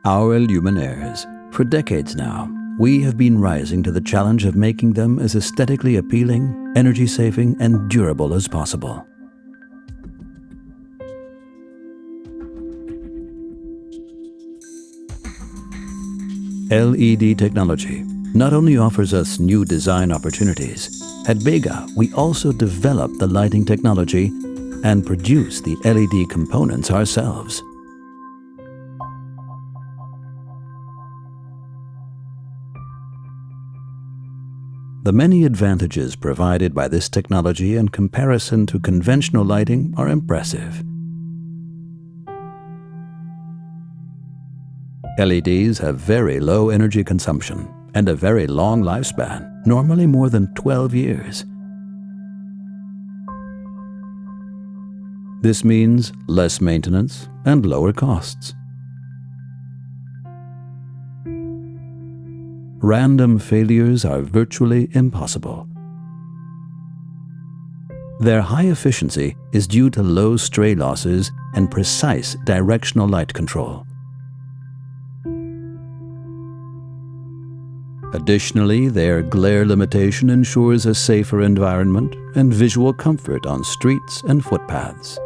Our luminaires. For decades now, we have been rising to the challenge of making them as aesthetically appealing, energy-saving, and durable as possible. LED technology not only offers us new design opportunities, at BEGA we also develop the lighting technology and produce the LED components ourselves. The many advantages provided by this technology in comparison to conventional lighting are impressive. LEDs have very low energy consumption and a very long lifespan, normally more than 12 years. This means less maintenance and lower costs. Random failures are virtually impossible. Their high efficiency is due to low stray losses and precise directional light control. Additionally, their glare limitation ensures a safer environment and visual comfort on streets and footpaths.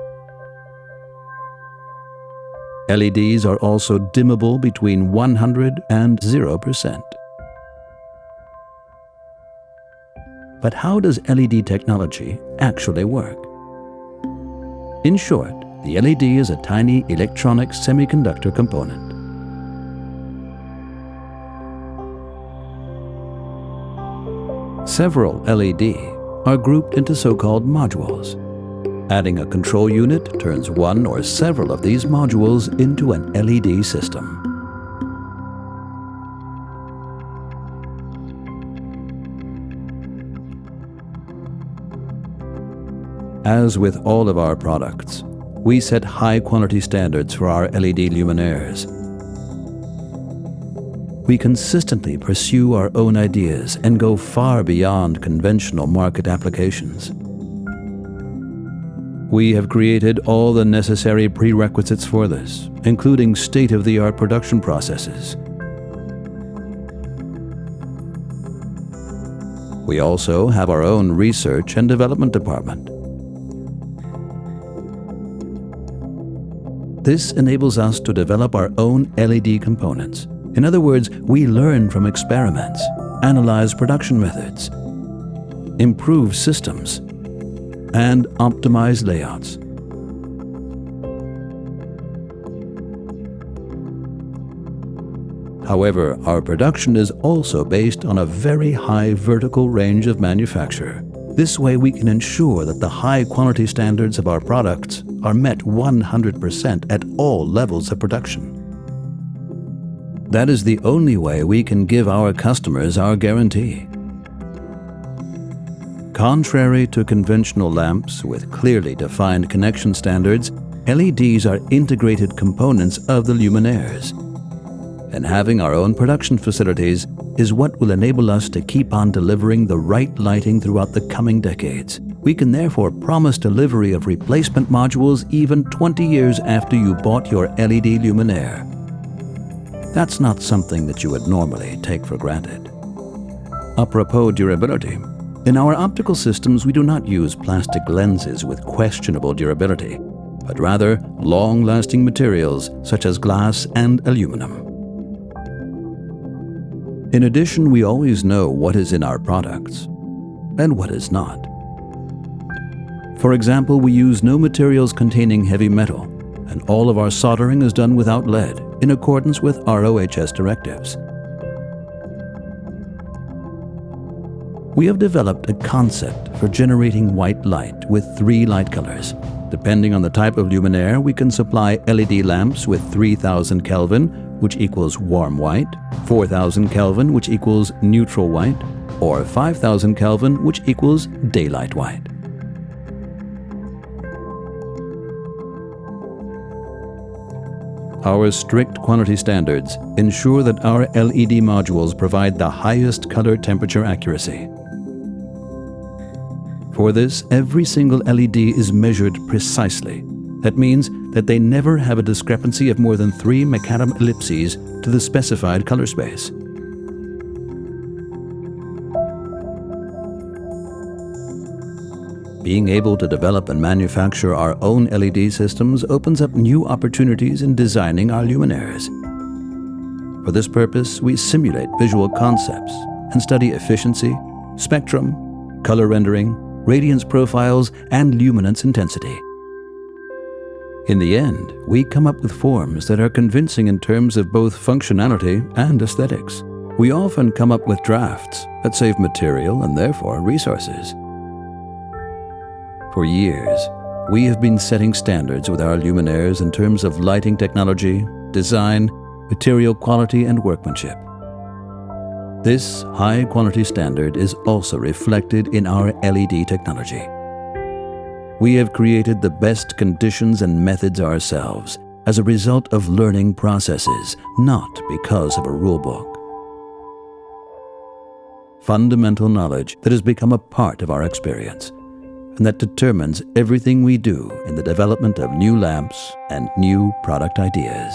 LEDs are also dimmable between 100 and 0%. But how does LED technology actually work? In short, the LED is a tiny electronic semiconductor component. Several LED are grouped into so-called modules. Adding a control unit turns one or several of these modules into an LED system. As with all of our products, we set high-quality standards for our LED luminaires. We consistently pursue our own ideas and go far beyond conventional market applications. We have created all the necessary prerequisites for this, including state-of-the-art production processes. We also have our own research and development department. This enables us to develop our own LED components. In other words, we learn from experiments, analyze production methods, improve systems, and optimize layouts. However, our production is also based on a very high vertical range of manufacture. This way we can ensure that the high-quality standards of our products are met 100% at all levels of production. That is the only way we can give our customers our guarantee. Contrary to conventional lamps with clearly defined connection standards, LEDs are integrated components of the luminaires. And having our own production facilities is what will enable us to keep on delivering the right lighting throughout the coming decades. We can therefore promise delivery of replacement modules even 20 years after you bought your LED luminaire. That's not something that you would normally take for granted. Apropos durability, in our optical systems we do not use plastic lenses with questionable durability, but rather long-lasting materials such as glass and aluminum. In addition, we always know what is in our products and what is not. For example, we use no materials containing heavy metal, and all of our soldering is done without lead, in accordance with RoHS directives. We have developed a concept for generating white light with 3 light colors. Depending on the type of luminaire, we can supply LED lamps with 3000 Kelvin, which equals warm white, 4000 Kelvin, which equals neutral white, or 5000 Kelvin, which equals daylight white. Our strict quality standards ensure that our LED modules provide the highest color temperature accuracy. For this, every single LED is measured precisely, That means that they never have a discrepancy of more than 3 macadam ellipses to the specified color space. Being able to develop and manufacture our own LED systems opens up new opportunities in designing our luminaires. For this purpose, we simulate visual concepts and study efficiency, spectrum, color rendering, radiance profiles, and luminance intensity. In the end, we come up with forms that are convincing in terms of both functionality and aesthetics. We often come up with drafts that save material and therefore resources. For years, we have been setting standards with our luminaires in terms of lighting technology, design, material quality, and workmanship. This high-quality standard is also reflected in our LED technology. We have created the best conditions and methods ourselves as a result of learning processes, not because of a rulebook. Fundamental knowledge that has become a part of our experience, and that determines everything we do in the development of new lamps and new product ideas.